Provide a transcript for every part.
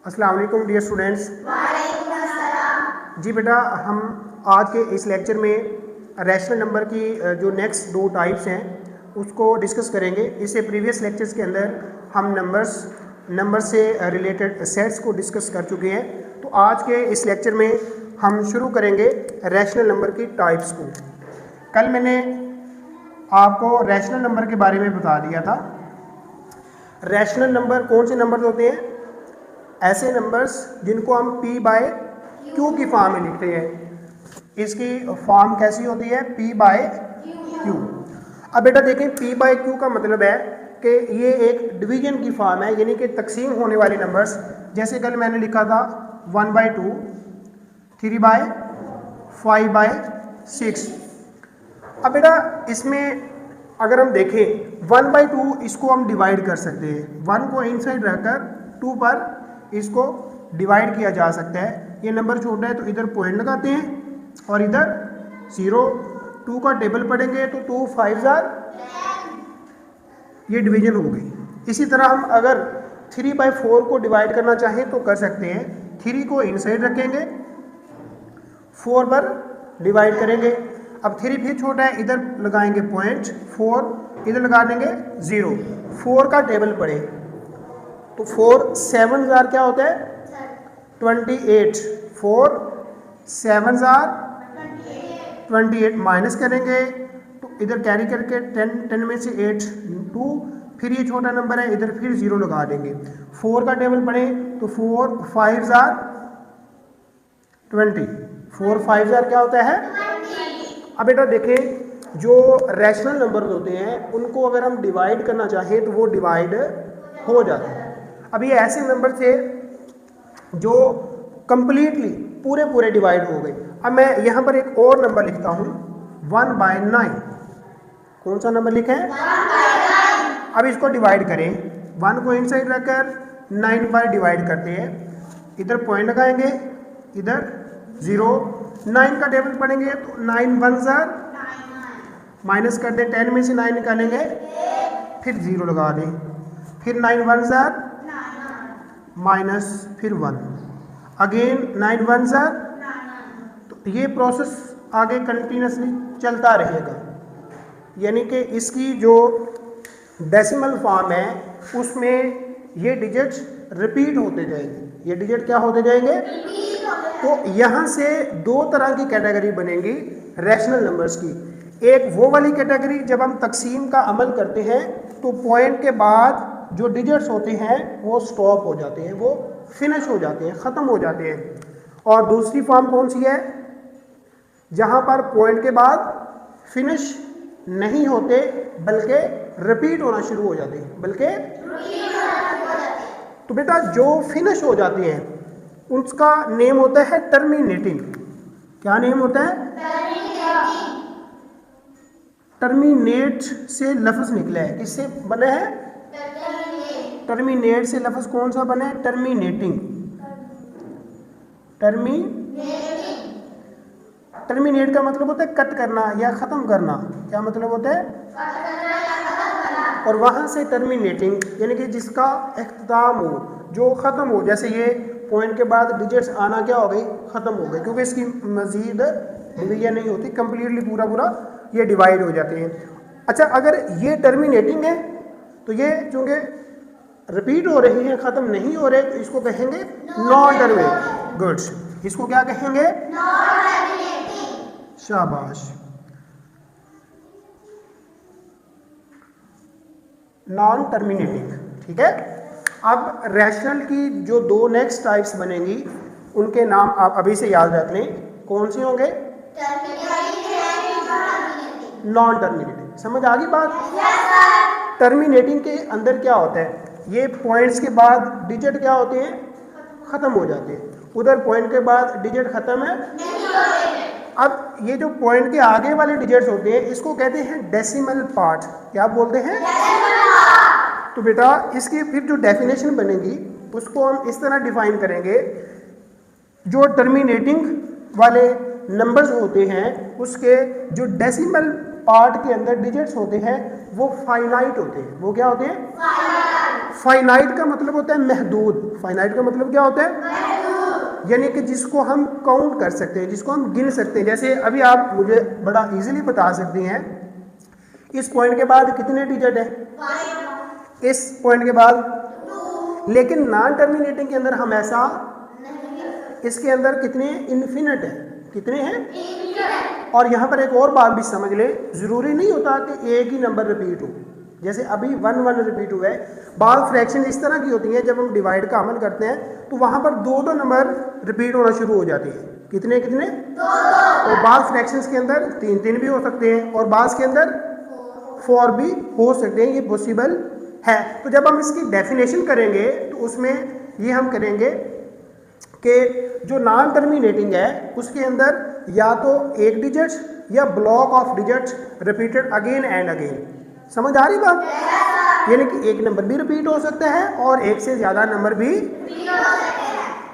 अस्सलाम वालेकुम dear students. जी बेटा, हम आज के इस लेक्चर में रैशनल नंबर की जो नेक्स्ट दो टाइप्स हैं उसको डिस्कस करेंगे। इससे प्रीवियस लेक्चर्स के अंदर हम नंबर से रिलेटेड सेट्स को डिस्कस कर चुके हैं। तो आज के इस लेक्चर में हम शुरू करेंगे रैशनल नंबर की टाइप्स को। कल मैंने आपको रैशनल नंबर के बारे में बता दिया था। रैशनल नंबर कौन से नंबर होते हैं? ऐसे नंबर्स जिनको हम p बाय क्यू की फॉर्म में लिखते हैं। इसकी फॉर्म कैसी होती है? p by q. अब बेटा देखें, p बाय क्यू का मतलब है कि ये एक डिवीजन की फॉर्म है, यानी कि तकसीम होने वाले नंबर्स। जैसे कल मैंने लिखा था 1/2, 3 बाय 5 बाय 6। अब बेटा इसमें अगर हम देखें 1/2, इसको हम डिवाइड कर सकते हैं। 1 को इनसाइड रखकर 2 पर इसको डिवाइड किया जा सकता है। ये नंबर छोटा है तो इधर पॉइंट लगाते हैं और इधर 0। 2 का टेबल पढ़ेंगे तो 2 5 जार, ये डिवीजन हो गई। इसी तरह हम अगर 3/4 को डिवाइड करना चाहें तो कर सकते हैं। 3 को इनसाइड रखेंगे, 4 पर डिवाइड करेंगे। अब 3 फिर छोटा है, इधर लगाएंगे पॉइंट, 4 इधर लगा देंगे 0। 4 का टेबल पढ़े तो 4 7 जार क्या होता है? 28। 4 7 जार 28, माइनस करेंगे तो इधर कैरी करके 10 में से 8 2, फिर ये छोटा नंबर है, इधर फिर 0 लगा देंगे। 4 का टेबल पढ़े तो 4 5 जार 20। 4 5 जार क्या होता है? अब बेटा देखें, जो रैशनल नंबर होते हैं उनको अगर हम डिवाइड करना चाहें तो वो डिवाइड हो जाते हैं। अब ये ऐसे नंबर थे जो कंप्लीटली पूरे डिवाइड हो गए। अब मैं यहाँ पर एक और नंबर लिखता हूँ 1/9। कौन सा नंबर लिखें? 1/9। अब इसको डिवाइड करें, 1 को इनसाइड रखकर 9 पर डिवाइड करते हैं। इधर पॉइंट लगाएंगे, इधर 0। 9 का टेबल पढ़ेंगे तो 9 1 जार, माइनस कर दें, 10 में से 9 निकालेंगे, फिर 0 लगा दें, फिर 9 1 जार, माइनस फिर 1, अगेन 9 1 जार। तो ये प्रोसेस आगे कंटिन्यूसली चलता रहेगा, यानी कि इसकी जो डेसिमल फॉर्म है उसमें ये डिजिट्स रिपीट होते जाएंगे। ये डिजिट क्या होते जाएंगे? तो यहाँ से दो तरह की कैटेगरी बनेंगी रैशनल नंबर्स की। एक वो वाली कैटेगरी जब हम तकसीम का अमल करते हैं तो पॉइंट के बाद जो डिजिट्स होते हैं वो स्टॉप हो जाते हैं, वो फिनिश हो जाते हैं, ख़त्म हो जाते हैं। और दूसरी फॉर्म कौन सी है? जहाँ पर पॉइंट के बाद फिनिश नहीं होते बल्कि रिपीट होना शुरू हो जाते हैं, तो बेटा जो फिनिश हो जाते हैं उसका नेम होता है टर्मिनेटिंग। क्या नेम होता है? टर्मिनेट से लफ्ज़ निकला है, किससे बना है? टर्मिनेट से लफ्ज़ कौन सा बना है? टर्मिनेटिंग। टर्मिनेट का मतलब होता है कट करना या ख़त्म करना। क्या मतलब होता है? और वहाँ से टर्मिनेटिंग यानी कि जिसका इख्तिताम हो, जो ख़त्म हो। जैसे ये पॉइंट के बाद डिजिट्स आना क्या हो गई? ख़त्म हो गई, क्योंकि इसकी मज़ीद डिवीजन नहीं होती, कंप्लीटली पूरा ये डिवाइड हो जाते हैं। अच्छा, अगर ये टर्मिनेटिंग है तो ये चूँकि रिपीट हो रही हैं, ख़त्म नहीं हो रहे, तो इसको कहेंगे नॉन टर्मिनेटिंग। गुड्स, इसको क्या कहेंगे? शाबाश, नॉन टर्मिनेटिंग। ठीक है। अब रैशनल की जो दो नेक्स्ट टाइप्स बनेंगी उनके नाम आप अभी से याद रख लें। कौन से होंगे? Non terminating. समझ आ गई बात? टर्मिनेटिंग के अंदर क्या होता है? ये पॉइंट्स के बाद डिजिट क्या होते हैं? ख़त्म हो जाते हैं। उधर पॉइंट के बाद डिजिट ख़त्म है नहीं होते। अब ये जो पॉइंट के आगे वाले डिजिट्स होते हैं इसको कहते हैं डेसिमल पार्ट। क्या बोलते हैं? तो बेटा इसकी फिर जो डेफिनेशन बनेगी उसको हम इस तरह डिफाइन करेंगे, जो टर्मिनेटिंग वाले नंबर्स होते हैं उसके जो डेसिमल पार्ट के अंदर डिजिट्स होते हैं वो फाइनाइट होते हैं। वो क्या होते हैं? फाइनाइट का मतलब होता है महदूद। फाइनाइट का मतलब क्या होता है? यानी कि जिसको हम काउंट कर सकते हैं, जिसको हम गिन सकते हैं। जैसे अभी आप मुझे बड़ा इजीली बता सकती हैं इस पॉइंट के बाद कितने डिजिट है, इस पॉइंट के बाद। लेकिन नॉन टर्मिनेटिंग के अंदर हम ऐसा, इसके अंदर कितने इन्फिनिट है, कितने हैं। और यहाँ पर एक और बात भी समझ ले, जरूरी नहीं होता कि एक ही नंबर रिपीट हो। जैसे अभी 1 1 रिपीट हुआ है, बाद फ्रैक्शन इस तरह की होती हैं जब हम डिवाइड का अमल करते हैं तो वहाँ पर 2 नंबर रिपीट होना शुरू हो जाते हैं। कितने कितने? 2। और बाद फ्रैक्शंस के अंदर 3 3 भी हो सकते हैं और बाद के अंदर 4 भी हो सकते हैं, ये पॉसिबल है। तो जब हम इसकी डेफिनेशन करेंगे तो उसमें ये हम करेंगे कि जो नॉन टर्मिनेटिंग है उसके अंदर या तो एक डिजिट या block of digits repeated again and again. समझ आ रही बात? यानी कि एक नंबर भी रिपीट हो सकता है और एक से ज़्यादा नंबर भी।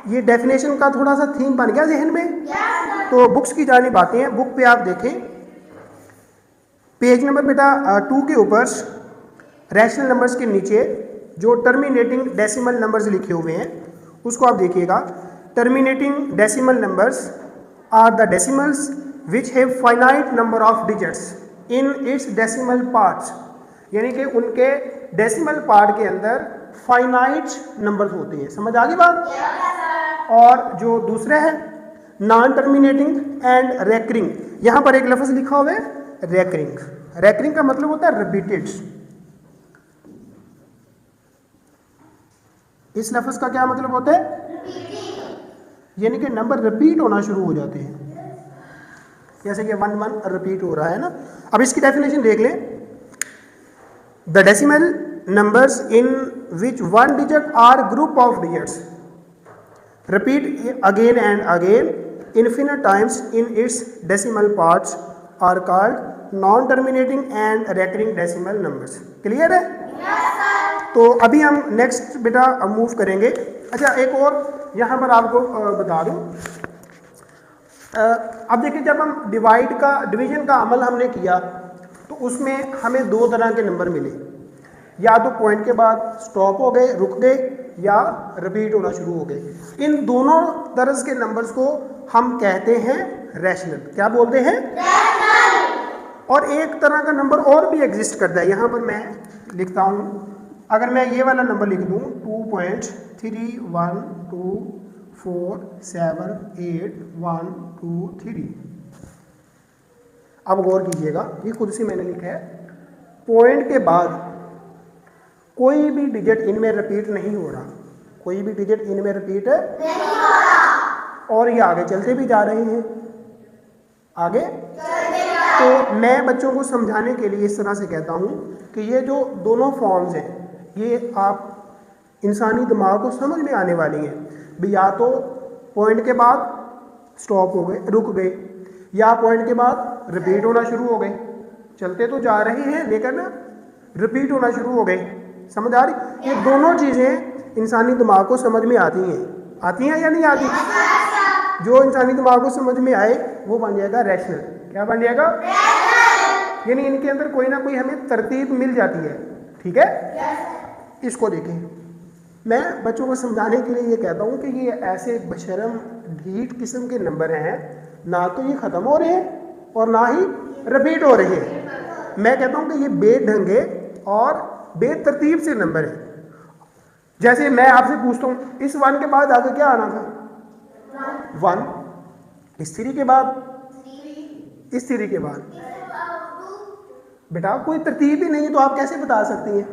ये डेफिनेशन का थोड़ा सा थीम बन गया जहन में। तो बुक्स की जानिब आते हैं। बुक पे आप देखें पेज नंबर बेटा 2 के ऊपर रैशनल नंबर्स के नीचे जो टर्मिनेटिंग डेसिमल नंबर्स लिखे हुए हैं उसको आप देखिएगा। Terminating decimal numbers are the decimals which have finite number of digits in its decimal parts. यानी कि उनके डेसिमल पार्ट के अंदर फाइनाइट नंबर्स होते हैं। समझ आ गई बात? और जो दूसरे है नॉन टर्मिनेटिंग एंड रेकरिंग, यहाँ पर एक लफ्ज़ लिखा हुआ है रेकरिंग। रेकरिंग का मतलब होता है रिपीटेड। इस लफ्ज़ का क्या मतलब होता है? यानी कि नंबर रिपीट होना शुरू हो जाते हैं। जैसे कि 1 1 रिपीट हो रहा है ना। अब इसकी डेफिनेशन देख लें। The decimal numbers in which 1 digit are group of digits repeat again and again infinite times in its decimal parts are called non terminating and recurring decimal numbers. Clear है? तो अभी हम नेक्स्ट बेटा move करेंगे। अच्छा एक और यहाँ पर आपको बता दूँ। अब देखिए जब हम डिवीजन का अमल हमने किया तो उसमें हमें 2 तरह के नंबर मिले। या तो पॉइंट के बाद स्टॉप हो गए, रुक गए, या रिपीट होना शुरू हो गए। इन दोनों तरह के नंबर्स को हम कहते हैं रैशनल। क्या बोलते हैं? रैशनल। और एक तरह का नंबर और भी एग्जिस्ट करता है। यहाँ पर मैं लिखता हूँ, अगर मैं ये वाला नंबर लिख दूँ 2.31247812 अब गौर कीजिएगा, ये खुद से मैंने लिखा है। पॉइंट के बाद कोई भी डिजिट इनमें रिपीट नहीं हो रहा, कोई भी डिजिट इनमें रिपीट नहीं हो रहा और ये आगे चलते भी जा रहे हैं, आगे तो मैं बच्चों को समझाने के लिए इस तरह से कहता हूँ कि ये जो दोनों फॉर्म्स हैं ये आप इंसानी दिमाग को समझ में आने वाली हैं भी। या तो पॉइंट के बाद स्टॉप हो गए, रुक गए, या पॉइंट के बाद रिपीट होना शुरू हो गए। चलते तो जा रहे हैं लेकिन रिपीट होना शुरू हो गए। समझ आ रही? ये दोनों चीज़ें इंसानी दिमाग को समझ में आती हैं या नहीं आती? जो इंसानी दिमाग को समझ में आए वो बन जाएगा रैशनल। क्या बन जाएगा? यानी इनके अंदर कोई ना कोई हमें तरतीब मिल जाती है। ठीक है? इसको देखें, मैं बच्चों को समझाने के लिए ये कहता हूँ कि ये ऐसे बशरम ढीठ किस्म के नंबर हैं, ना तो ये ख़त्म हो रहे हैं और ना ही रिपीट हो रहे हैं। मैं कहता हूँ कि ये बेढंगे और बेतरतीब से नंबर हैं। जैसे मैं आपसे पूछता हूँ इस 1 के बाद आगे क्या आना था? 1। इस 3 के बाद, इस 3 के बाद बेटा कोई तरतीब ही नहीं, तो आप कैसे बता सकती हैं?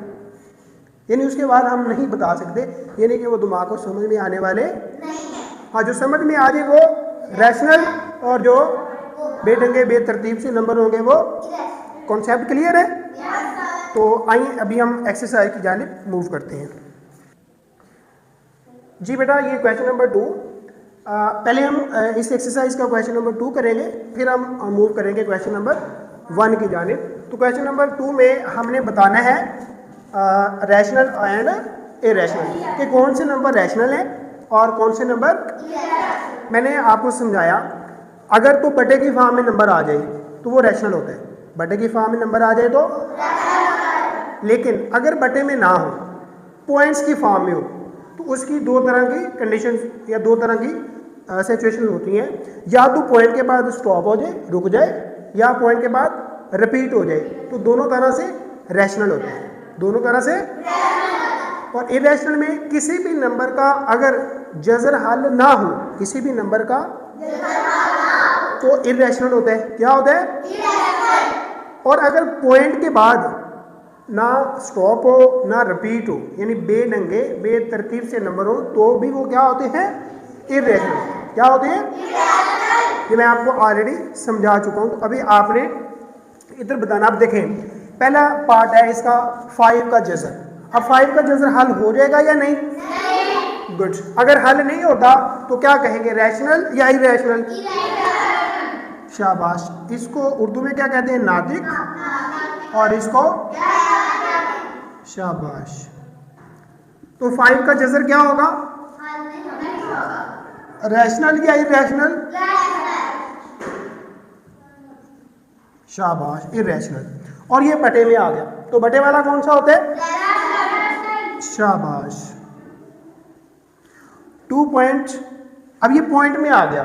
यानी उसके बाद हम नहीं बता सकते, यानी कि वो दिमाग को समझ में आने वाले नहीं है। हाँ, जो समझ में आ जाए वो रैशनल और जो बेढंगे बेतरतीब से नंबर होंगे वो कॉन्सेप्ट क्लियर है? तो आइए अभी हम एक्सरसाइज की जानिब मूव करते हैं। जी बेटा ये क्वेश्चन नंबर 2, पहले हम इस एक्सरसाइज का क्वेश्चन नंबर 2 करेंगे, फिर हम मूव करेंगे क्वेश्चन नंबर 1 की जानिब। तो क्वेश्चन नंबर 2 में हमने बताना है रैशनल एंड इरेशनल कि कौन से नंबर रैशनल है और कौन से नंबर। मैंने आपको समझाया अगर तो बटे की फॉर्म में नंबर आ जाए तो वो रैशनल होता है, बटे की फॉर्म में नंबर आ जाए तो। लेकिन अगर बटे में ना हो पॉइंट्स की फॉर्म में हो तो उसकी दो तरह की कंडीशन या दो तरह की सिचुएशन होती हैं। या तो पॉइंट के बाद स्टॉप हो जाए, रुक जाए, या पॉइंट के बाद रिपीट हो जाए। तो दोनों तरह से रैशनल होते हैं, दोनों तरह से। और इरेशनल में किसी भी नंबर का अगर जज़र हल ना हो, किसी भी नंबर का तो इरेशनल होता है। क्या होता है? और अगर पॉइंट के बाद ना स्टॉप हो ना रिपीट हो, यानी बेढंगे बेतरतीब से नंबर हो, तो भी वो क्या होते हैं? इरेशनल। क्या होते हैं? ये मैं आपको ऑलरेडी समझा चुका हूं। तो अभी आपने इधर बताना। आप देखें, पहला पार्ट है इसका 5 का जज़र। अब 5 का जज़र हल हो जाएगा या नहीं? गुड। अगर हल नहीं होता तो क्या कहेंगे? रैशनल या इरेशनल? शाबाश। इसको उर्दू में क्या कहते हैं? नातिक। और इसको शाबाश। तो 5 का जज़र क्या होगा? रैशनल या इरेशनल? शाबाश, इरेशनल। और ये बटे में आ गया, तो बटे वाला कौन सा होता है? शाबाश। 2 पॉइंट। अब ये पॉइंट में आ गया,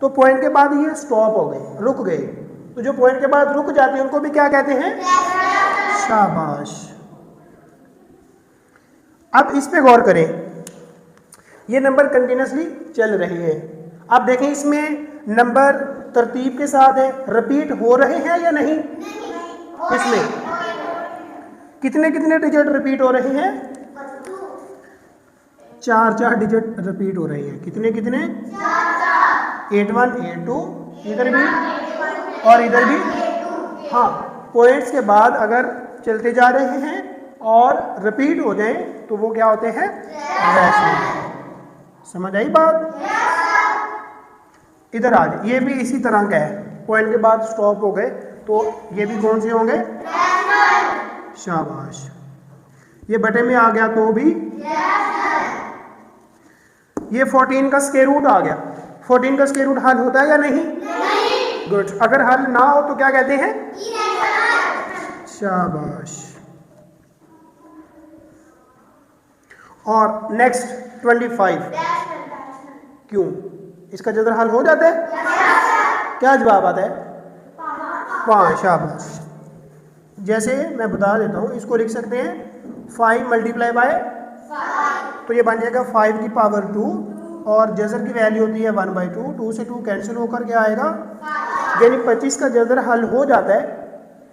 तो पॉइंट के बाद ये स्टॉप हो गए, रुक गए। तो जो पॉइंट के बाद रुक जाते हैं उनको भी क्या कहते हैं? शाबाश। अब इस पे गौर करें, ये नंबर कंटिन्यूसली चल रहे हैं। अब देखें इसमें नंबर तरतीब के साथ है, रिपीट हो रहे हैं या नहीं? इसमें कितने कितने डिजिट रिपीट हो रहे हैं? 4 डिजिट रिपीट हो रहे हैं। कितने कितने? 8 1 8 2, इधर भी और इधर भी। हाँ, पॉइंट्स के बाद अगर चलते जा रहे हैं और रिपीट हो जाए तो वो क्या होते हैं? रैशनल। समझ आई बात? इधर आ जाए, ये भी इसी तरह का है। पॉइंट के बाद स्टॉप हो गए तो ये भी कौन से होंगे? शाबाश। ये बटे में आ गया तो भी। ये 14 का स्क्वायर रूट आ गया। 14 का स्क्वायर रूट हल होता है या नहीं? गुड। अगर हल ना हो तो क्या कहते हैं? शाबाश। और नेक्स्ट 25। क्यों? इसका जज़र हल हो जाता है? क्या जवाब आता है? 5। शाबाश। जैसे मैं बता देता हूँ, इसको लिख सकते हैं 5 मल्टीप्लाई बाय, तो ये बन जाएगा 5 की पावर 2 और जज़र की वैल्यू होती है 1/2। 2 से 2 कैंसिल होकर क्या आएगा? यानी 25 का जज़र हल हो जाता है।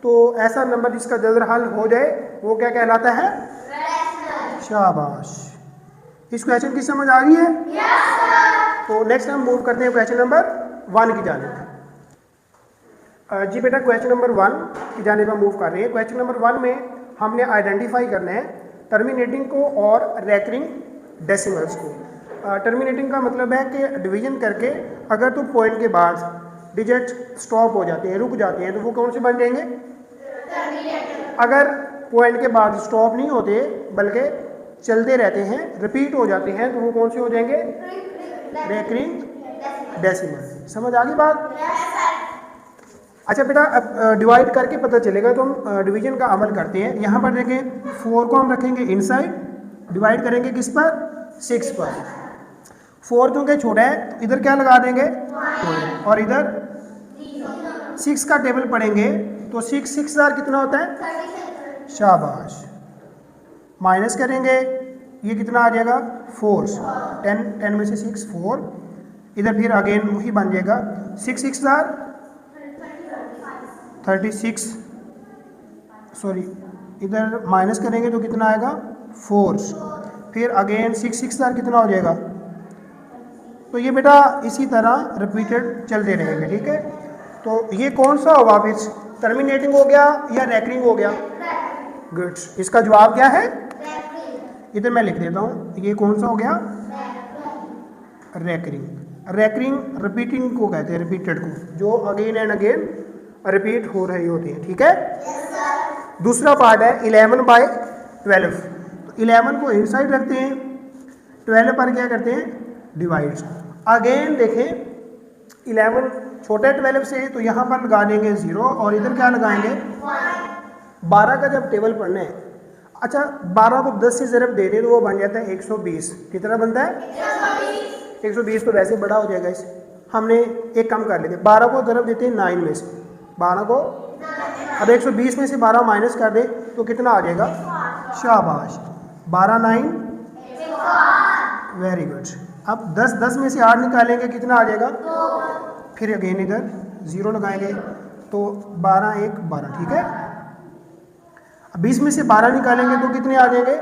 तो ऐसा नंबर जिसका जज़र हल हो जाए वो क्या कहलाता है? शाबाश। इस क्वेश्चन की समझ आ रही है? तो नेक्स्ट हम मूव करते हैं क्वेश्चन नंबर 1 की जानिब। जी बेटा, क्वेश्चन नंबर 1 की जानिब हम मूव कर रहे हैं। क्वेश्चन नंबर 1 में हमने आइडेंटिफाई करना है टर्मिनेटिंग को और रैकरिंग डेसिमल्स को। टर्मिनेटिंग का मतलब है कि डिवीजन करके अगर तो पॉइंट के बाद डिजिट स्टॉप हो जाते हैं, रुक जाते हैं, तो वो कौन से बन जाएंगे? अगर पॉइंट के बाद स्टॉप नहीं होते बल्कि चलते रहते हैं, रिपीट हो जाते हैं, तो वो कौन से हो जाएंगे? Recurring decimal. समझ आ गई बात? अच्छा बेटा, अब डिवाइड करके पता चलेगा, तो हम डिवीजन का अमल करते हैं। यहाँ पर देखें, 4 को हम रखेंगे इनसाइड, डिवाइड करेंगे किस पर? 6 पर। 4 क्योंकि छोटा है तो इधर क्या लगा देंगे? और इधर 6 का टेबल पढ़ेंगे तो 6 6 कितना होता है? शाबाश। माइनस करेंगे, ये कितना आ जाएगा? 4। 10 में से 6 4। इधर फिर अगेन वही बन जाएगा 6 6 36। सॉरी, इधर माइनस करेंगे तो कितना आएगा? 4। फिर अगेन 6 6 कितना हो जाएगा? तो ये बेटा इसी तरह रिपीटेड चलते रहेंगे। ठीक है, तो ये कौन सा होगा फिर? टर्मिनेटिंग हो गया या रैकरिंग हो गया? गुड। इसका जवाब क्या है? इधर मैं लिख देता हूँ, ये कौन सा हो गया? रैकरिंग। रैकरिंग रिपीटिंग को कहते हैं, रिपीटेड को, जो अगेन एंड अगेन रिपीट हो रही होती है। ठीक है। दूसरा पार्ट है 11/12। तो 11 को इनसाइड रखते हैं, 12 पर क्या करते हैं? डिवाइड। अगेन देखें, 11 छोटे 12 से, तो यहाँ पर लगा देंगे 0 और इधर क्या लगाएंगे? 12 का जब टेबल पढ़ना है, अच्छा 12 को 10 से ज़रब दे दें तो वो बन जाता है 120। कितना बनता है 120। तो वैसे बड़ा हो जाएगा इस, हमने एक कम कर लेते, 12 को ज़रब देते हैं 9 में से, 12 को, अब 120 में से 12 माइनस कर दे तो कितना आ जाएगा, शाबाश, 12 9, वेरी गुड। अब 10 में से 8 निकालेंगे कितना आ जाएगा, फिर अगेन इधर 0 लगाएंगे तो 12 1 12, ठीक है। अब 20 में से 12 निकालेंगे तो कितने आ जाएंगे,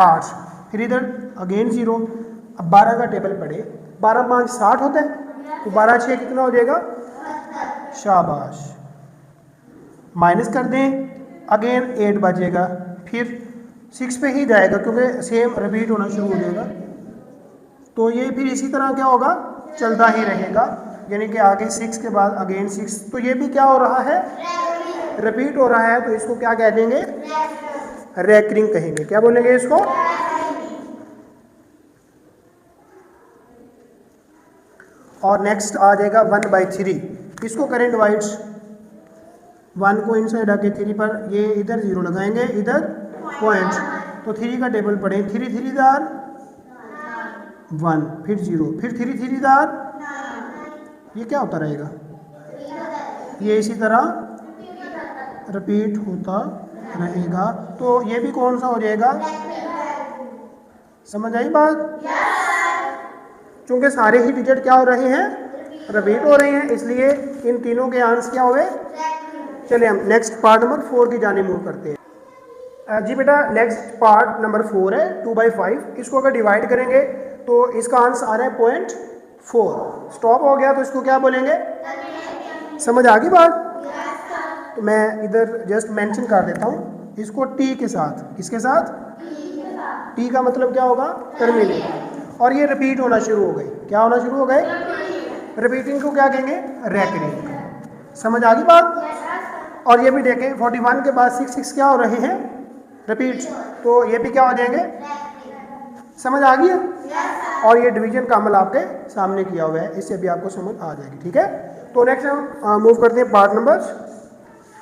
8, फिर इधर अगेन 0। अब 12 का टेबल पढ़े, 12 5 60 होता है, तो 12 6 कितना हो जाएगा, शाबाश, माइनस कर दें, अगेन 8 बचेगा, फिर 6 पे ही जाएगा क्योंकि सेम रिपीट होना शुरू हो जाएगा। तो ये फिर इसी तरह क्या होगा, चलता ही रहेगा, यानी कि आगे 6 के बाद अगेन 6, तो ये भी क्या हो रहा है, रिपीट हो रहा है। तो इसको क्या कह देंगे, रैकरिंग कहेंगे। क्या बोलेंगे इसको, और नेक्स्ट आ जाएगा 1/3। इसको करें डिवाइड, 1 को इनसाइड आके 3 पर, ये इधर 0 लगाएंगे, इधर पॉइंट, तो 3 का टेबल पढ़े, 3 3 दार 1, फिर 0, फिर 3 3 दार, ये क्या होता रहेगा, ये इसी तरह रिपीट होता रहेगा। तो ये भी कौन सा हो जाएगा, समझ आई बात, क्योंकि सारे ही डिजिट क्या हो रहे हैं, रिपीट हो रहे हैं, इसलिए इन तीनों के आंसर क्या हुए। चलिए हम नेक्स्ट पार्ट नंबर 4 की जाने मूव करते हैं। जी बेटा नेक्स्ट पार्ट नंबर 4 है 2/5। इसको अगर डिवाइड करेंगे तो इसका आंसर आ रहा है 0.4। स्टॉप हो गया तो इसको क्या बोलेंगे, समझ आ गई बात। तो मैं इधर जस्ट मेंशन कर देता हूँ इसको टी के साथ, किसके साथ, टी का मतलब क्या होगा, टर्मिनेट, और ये रिपीट होना शुरू हो गई, क्या होना शुरू हो गए, रिपीटिंग को क्या कहेंगे, रैकरिंग। समझ आ गई बात। और ये भी देखें 41 के बाद 6 6 क्या हो रहे हैं, रिपीट, तो ये भी क्या हो जाएंगे, समझ आ गई है। और ये डिवीजन का अमल आपके सामने किया हुआ है, इससे भी आपको समझ आ जाएगी, ठीक है। तो नेक्स्ट हम मूव करते हैं पार्ट नंबर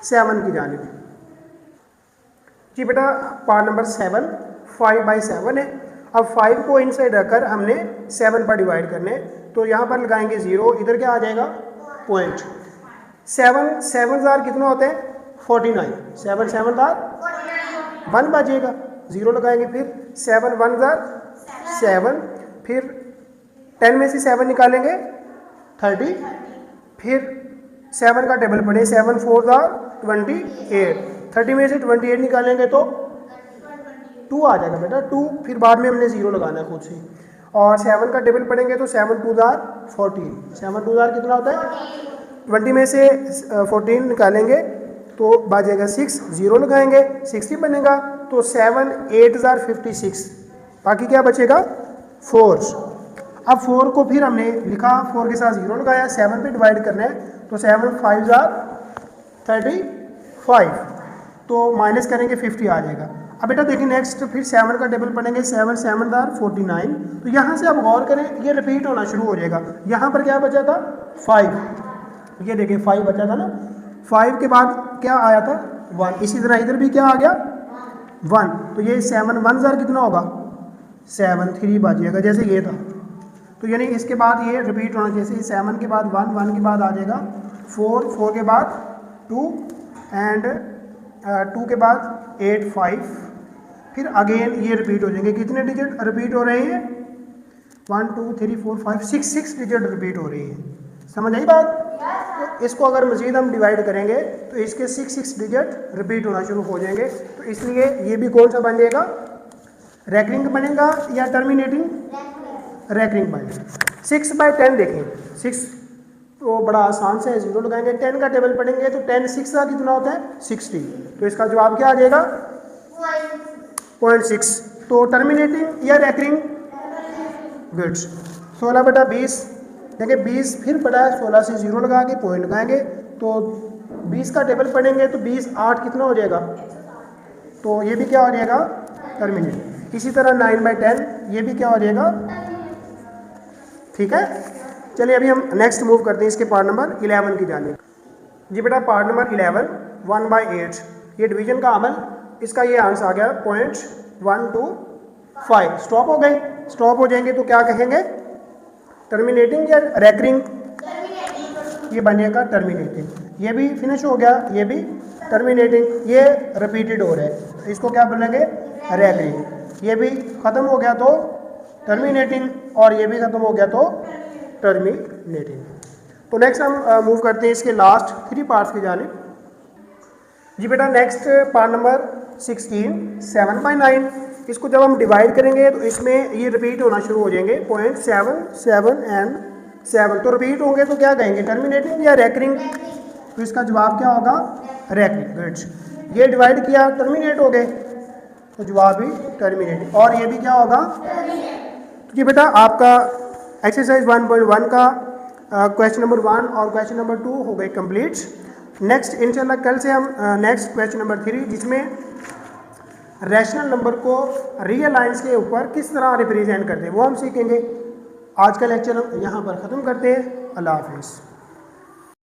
7 की जानिब। जी बेटा पार्ट नंबर 7 5/7 है। अब 5 को इनसाइड रखकर हमने 7 पर डिवाइड करने, तो यहाँ पर लगाएंगे 0, इधर क्या आ जाएगा, पॉइंट। 7 7 जार कितना होते हैं, 49, 7 7 जार 1 बचेगा, 0 लगाएंगे, फिर 7 1 जार 7, फिर 10 में से 7 निकालेंगे 30, फिर 7 का टेबल पढ़े, 7 4 जार 28, 30 में से 28 निकालेंगे तो 2 आ जाएगा बेटा 2, फिर बाद में हमने 0 लगाना है खुद से। और 7 का टेबल पढ़ेंगे तो 7 2 जार 14, 7 2 जार कितना होता है, 20 में से 14 निकालेंगे तो बचेगा 6, 0 लगाएंगे 60 बनेगा, तो 7 8 जार 56, बाकी क्या बचेगा 4। अब 4 को फिर हमने लिखा, 4 के साथ 0 लगाया, 7 पे डिवाइड करना है, तो 7 5 जार 35, तो माइनस करेंगे 50 आ जाएगा। अब बेटा देखिए नेक्स्ट फिर 7 का टेबल पढ़ेंगे, 7 7 जार 49, तो यहाँ से आप गौर करें ये रिपीट होना शुरू हो जाएगा। यहाँ पर क्या बचा था 5, ये देखिए 5 बचा था ना, 5 के बाद क्या आया था 1, इसी तरह इधर भी क्या आ गया 1, तो ये 7 1 जार कितना होगा 7 3 बचेगा जैसे ये था, तो यानी इसके बाद ये रिपीट होना, जैसे 7 के बाद 1 1 के बाद आ जाएगा 4 4 के बाद 2 एंड 2 के बाद 8 5, फिर अगेन ये रिपीट हो जाएंगे। कितने डिजिट रिपीट हो रहे हैं 1 2 3 4 5 6 डिजिट रिपीट हो रही है, समझ आई बात। तो इसको अगर मज़ीद हम डिवाइड करेंगे तो इसके 6 डिजिट रिपीट होना शुरू हो जाएंगे, तो इसलिए ये भी कौन सा बन जाएगा, रैकरिंग बनेगा या टर्मिनेटिंग, रैकरिंग बनेगा। 6/10 देखें, 6 तो बड़ा आसान से 0 लगाएंगे, 10 का टेबल पढ़ेंगे तो 10 6 का कितना होता है 60, तो इसका जवाब क्या आ जाएगा 0.6, तो टर्मिनेटिंग या रैकरिंग, गुड। 16/20 देखिए 20 फिर पड़ा है, 16 से 0 लगा के पॉइंट लगाएंगे, तो 20 का टेबल पढ़ेंगे तो 20 8 कितना हो जाएगा, तो ये भी क्या हो जाएगा टर्मिनेट। इसी तरह 9/10 ये भी क्या हो जाएगा, ठीक है। चलिए अभी हम नेक्स्ट मूव करते हैं इसके पार्ट नंबर 11 की जानिब। जी बेटा पार्ट नंबर 11 1/8, ये डिवीजन का अमल इसका ये आंसर आ गया 0.125। स्टॉप हो गए, स्टॉप हो जाएंगे तो क्या कहेंगे, टर्मिनेटिंग या रैकरिंग, ये बनेगा टर्मिनेटिंग। ये भी फिनिश हो गया, ये भी टर्मिनेटिंग, ये रिपीटेड हो रहा है, इसको क्या बोलेंगे, रैकरिंग। ये भी ख़त्म हो गया तो टर्मिनेटिंग, और ये भी ख़त्म हो गया तो टर्मिनेटिंग। तो नेक्स्ट हम मूव करते हैं इसके लास्ट 3 पार्ट्स की जानिब। जी बेटा नेक्स्ट पार्ट नंबर 16 7/9। इसको जब हम डिवाइड करेंगे तो इसमें ये रिपीट होना शुरू हो जाएंगे 0.7 7 एंड 7। तो रिपीट होंगे तो क्या कहेंगे, टर्मिनेटिंग या रैकरिंग। तो इसका जवाब क्या होगा, रैकरिंग। गुड। ये डिवाइड किया, टर्मिनेट हो गए, तो जवाब भी टर्मिनेटिंग। और ये भी क्या होगा, तो ये बेटा आपका एक्सरसाइज 1.1 का क्वेश्चन नंबर 1 और क्वेश्चन नंबर 2 हो गए कंप्लीट। नेक्स्ट इंशाल्लाह कल से हम नेक्स्ट क्वेश्चन नंबर 3 जिसमें रैशनल नंबर को रियल लाइंस के ऊपर किस तरह रिप्रेजेंट करते हैं वो हम सीखेंगे। आज का लेक्चर हम यहाँ पर ख़त्म करते हैं। अल्लाह हाफिज़।